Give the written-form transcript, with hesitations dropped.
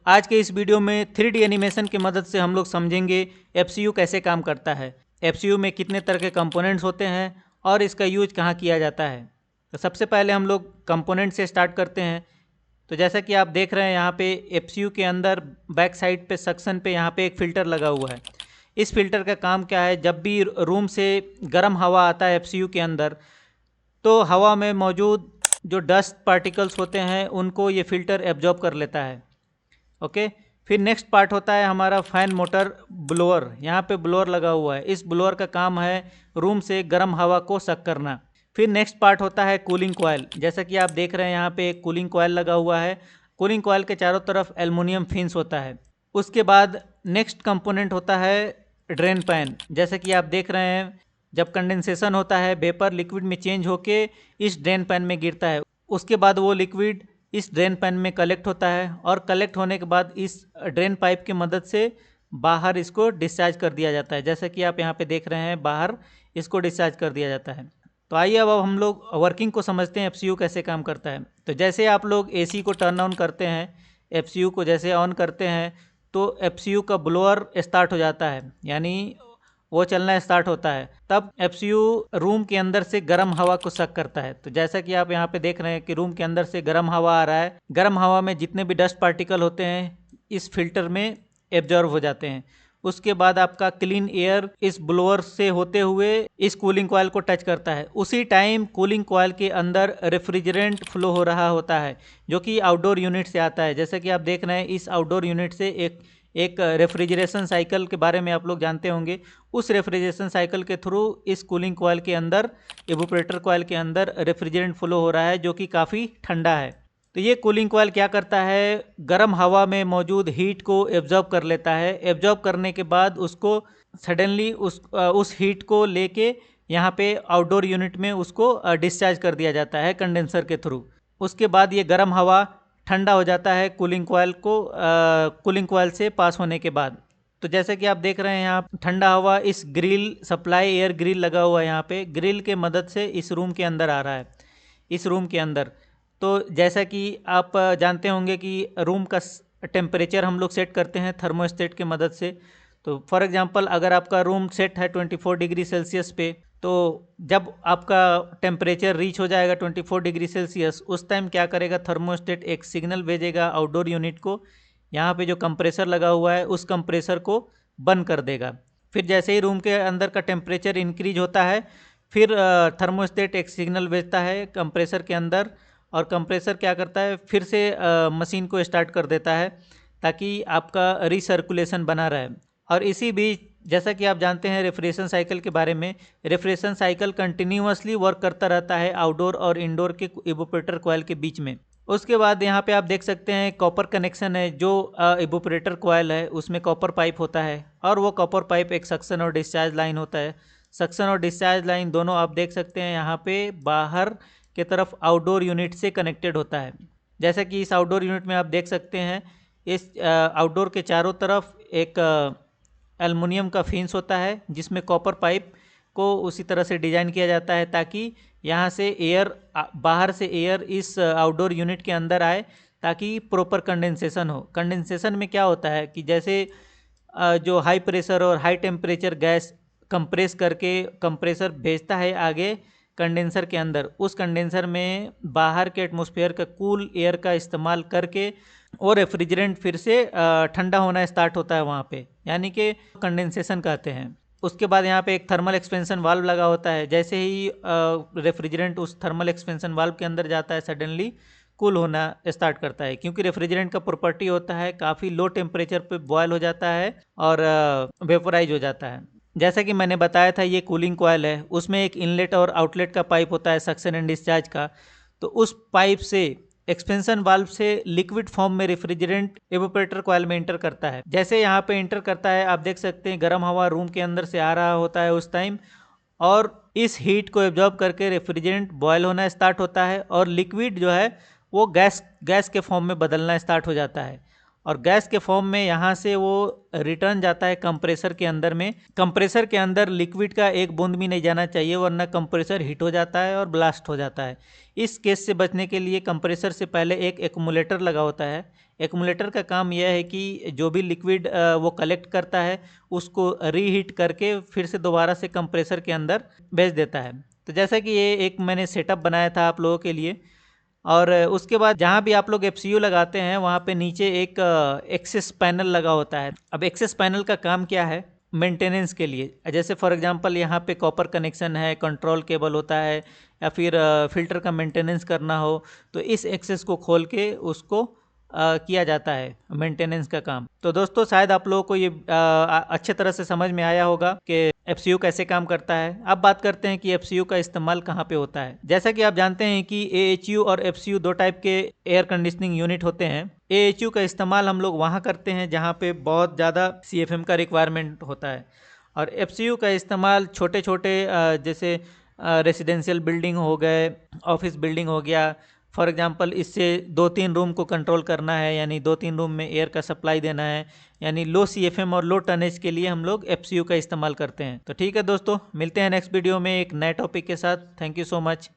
आज के इस वीडियो में 3D एनिमेशन की मदद से हम लोग समझेंगे FCU कैसे काम करता है, FCU में कितने तरह के कंपोनेंट्स होते हैं और इसका यूज कहाँ किया जाता है। तो सबसे पहले हम लोग कंपोनेंट से स्टार्ट करते हैं। तो जैसा कि आप देख रहे हैं यहाँ पे FCU के अंदर बैक साइड पे सक्शन पे यहाँ पे एक फ़िल्टर लगा हुआ है। इस फिल्टर का काम क्या है, जब भी रूम से गर्म हवा आता है FCU के अंदर तो हवा में मौजूद जो डस्ट पार्टिकल्स होते हैं उनको ये फ़िल्टर एब्जॉर्ब कर लेता है। ओके, फिर नेक्स्ट पार्ट होता है हमारा फैन मोटर ब्लोअर। यहाँ पे ब्लोअर लगा हुआ है। इस ब्लोअर का काम है रूम से गर्म हवा को सक करना। फिर नेक्स्ट पार्ट होता है कूलिंग कॉयल। जैसा कि आप देख रहे हैं यहाँ पे एक कूलिंग कॉयल लगा हुआ है। कूलिंग कॉयल के चारों तरफ एल्युमिनियम फिन्स होता है। उसके बाद नेक्स्ट कंपोनेंट होता है ड्रेन पैन। जैसे कि आप देख रहे हैं, जब कंडेंसेशन होता है वेपर लिक्विड में चेंज होके इस ड्रेन पैन में गिरता है। उसके बाद वो लिक्विड इस ड्रेन पैन में कलेक्ट होता है और कलेक्ट होने के बाद इस ड्रेन पाइप की मदद से बाहर इसको डिस्चार्ज कर दिया जाता है। जैसा कि आप यहाँ पे देख रहे हैं, बाहर इसको डिस्चार्ज कर दिया जाता है। तो आइए अब हम लोग वर्किंग को समझते हैं, FCU कैसे काम करता है। तो जैसे आप लोग AC को टर्न ऑन करते हैं, FCU को जैसे ऑन करते हैं तो FCU का ब्लोअर स्टार्ट हो जाता है, यानी वो चलना स्टार्ट होता है। तब FCU रूम के अंदर से गर्म हवा को सक करता है। तो जैसा कि आप यहाँ पे देख रहे हैं कि रूम के अंदर से गर्म हवा आ रहा है। गर्म हवा में जितने भी डस्ट पार्टिकल होते हैं इस फिल्टर में एब्जॉर्ब हो जाते हैं। उसके बाद आपका क्लीन एयर इस ब्लोअर से होते हुए इस कूलिंग कॉयल को टच करता है। उसी टाइम कूलिंग कॉयल के अंदर रेफ्रिजरेंट फ्लो हो रहा होता है, जो कि आउटडोर यूनिट से आता है। जैसा कि आप देख रहे हैं, इस आउटडोर यूनिट से एक रेफ्रिजरेशन साइकिल के बारे में आप लोग जानते होंगे। उस रेफ्रिजरेशन साइकिल के थ्रू इस कूलिंग कॉयल के अंदर, इवोपरेटर कॉयल के अंदर रेफ्रिजरेंट फ्लो हो रहा है, जो कि काफ़ी ठंडा है। तो ये कूलिंग कॉयल क्या करता है, गर्म हवा में मौजूद हीट को एब्जॉर्ब कर लेता है। एब्जॉर्ब करने के बाद उसको सडनली उस हीट को लेके यहाँ पे आउटडोर यूनिट में उसको डिस्चार्ज कर दिया जाता है कंडेंसर के थ्रू। उसके बाद ये गर्म हवा ठंडा हो जाता है कूलिंग कॉयल से पास होने के बाद। तो जैसे कि आप देख रहे हैं, यहाँ ठंडा हवा इस ग्रिल सप्लाई एयर ग्रिल लगा हुआ है, यहाँ पे ग्रिल के मदद से इस रूम के अंदर आ रहा है, इस रूम के अंदर। तो जैसा कि आप जानते होंगे कि रूम का टेम्परेचर हम लोग सेट करते हैं थर्मोस्टेट के मदद से। तो फॉर एग्जांपल, अगर आपका रूम सेट है 24 डिग्री सेल्सियस पे, तो जब आपका टेम्परेचर रीच हो जाएगा 24 डिग्री सेल्सियस, उस टाइम क्या करेगा, थर्मोस्टेट एक सिग्नल भेजेगा आउटडोर यूनिट को। यहाँ पे जो कंप्रेसर लगा हुआ है उस कंप्रेसर को बंद कर देगा। फिर जैसे ही रूम के अंदर का टेम्परेचर इंक्रीज होता है, फिर थर्मोस्टेट एक सिग्नल भेजता है कंप्रेसर के अंदर, और कंप्रेसर क्या करता है, फिर से मशीन को स्टार्ट कर देता है ताकि आपका रिसर्कुलेशन बना रहे। और इसी बीच, जैसा कि आप जानते हैं रेफ्रिजरेशन साइकिल के बारे में, रेफ्रिजरेशन साइकिल कंटिन्यूअसली वर्क करता रहता है आउटडोर और इंडोर के इवोपरेटर कॉयल के बीच में। उसके बाद यहाँ पे आप देख सकते हैं कॉपर कनेक्शन है। जो इवोपरेटर कॉयल है उसमें कॉपर पाइप होता है, और वो कॉपर पाइप एक सक्शन और डिस्चार्ज लाइन होता है। सक्शन और डिस्चार्ज लाइन दोनों आप देख सकते हैं यहाँ पे बाहर के तरफ आउटडोर यूनिट से कनेक्टेड होता है। जैसा कि इस आउटडोर यूनिट में आप देख सकते हैं, इस आउटडोर के चारों तरफ एक एल्युमिनियम का फिन्स होता है, जिसमें कॉपर पाइप को उसी तरह से डिज़ाइन किया जाता है ताकि यहाँ से एयर, बाहर से एयर इस आउटडोर यूनिट के अंदर आए, ताकि प्रॉपर कंडेंसेशन हो। कंडेंसेशन में क्या होता है कि जैसे जो हाई प्रेशर और हाई टेम्परेचर गैस कंप्रेस करके कंप्रेसर भेजता है आगे कंडेंसर के अंदर, उस कंडेंसर में बाहर के एटमॉस्फेयर का कूल एयर का इस्तेमाल करके और रेफ्रिजरेंट फिर से ठंडा होना स्टार्ट होता है वहाँ पे, यानी कि कंडेंसेशन कहते हैं। उसके बाद यहाँ पे एक थर्मल एक्सपेंशन वाल्व लगा होता है। जैसे ही रेफ्रिजरेंट उस थर्मल एक्सपेंशन वाल्व के अंदर जाता है, सडनली कूल होना स्टार्ट करता है, क्योंकि रेफ्रिजरेंट का प्रॉपर्टी होता है काफ़ी लो टेम्परेचर पे बॉयल हो जाता है और वेपोराइज हो जाता है। जैसा कि मैंने बताया था, ये कूलिंग कॉयल है, उसमें एक इनलेट और आउटलेट का पाइप होता है सक्शन एंड डिस्चार्ज का। तो उस पाइप से, एक्सपेंशन वाल्व से लिक्विड फॉर्म में रेफ्रिजरेंट इवोपरेटर कॉयल में इंटर करता है। जैसे यहाँ पे इंटर करता है, आप देख सकते हैं गर्म हवा रूम के अंदर से आ रहा होता है उस टाइम, और इस हीट को एब्जॉर्ब करके रेफ्रिजरेंट बॉयल होना स्टार्ट होता है, और लिक्विड जो है वो गैस के फॉर्म में बदलना स्टार्ट हो जाता है। और गैस के फॉर्म में यहाँ से वो रिटर्न जाता है कंप्रेसर के अंदर में। कंप्रेसर के अंदर लिक्विड का एक बूंद भी नहीं जाना चाहिए, वरना कंप्रेसर हीट हो जाता है और ब्लास्ट हो जाता है। इस केस से बचने के लिए कंप्रेसर से पहले एक एक्यूमुलेटर लगा होता है। एक्यूमुलेटर का काम यह है कि जो भी लिक्विड वो कलेक्ट करता है उसको रीहीट करके फिर से दोबारा से कंप्रेसर के अंदर भेज देता है। तो जैसा कि ये एक मैंने सेटअप बनाया था आप लोगों के लिए। और उसके बाद जहाँ भी आप लोग एफसीयू लगाते हैं वहाँ पे नीचे एक एक्सेस पैनल लगा होता है। अब एक्सेस पैनल का काम क्या है? मेंटेनेंस के लिए। जैसे फॉर एग्जांपल यहाँ पे कॉपर कनेक्शन है, कंट्रोल केबल होता है, या फिर फिल्टर का मेंटेनेंस करना हो तो इस एक्सेस को खोल के उसको किया जाता है मेंटेनेंस का काम। तो दोस्तों शायद आप लोगों को ये अच्छे तरह से समझ में आया होगा कि एफसीयू कैसे काम करता है। अब बात करते हैं कि एफसीयू का इस्तेमाल कहाँ पे होता है। जैसा कि आप जानते हैं कि एएचयू और एफसीयू दो टाइप के एयर कंडीशनिंग यूनिट होते हैं। एएचयू का इस्तेमाल हम लोग वहाँ करते हैं जहाँ पे बहुत ज़्यादा सीएफएम का रिक्वायरमेंट होता है, और एफसीयू का इस्तेमाल छोटे छोटे जैसे रेसिडेंशियल बिल्डिंग हो गए, ऑफिस बिल्डिंग हो गया। फॉर एग्जांपल इससे 2-3 रूम को कंट्रोल करना है, यानी 2-3 रूम में एयर का सप्लाई देना है, यानी लो सीएफएम और लो टनेज के लिए हम लोग एफसीयू का इस्तेमाल करते हैं। तो ठीक है दोस्तों, मिलते हैं नेक्स्ट वीडियो में एक नए टॉपिक के साथ। Thank you so much.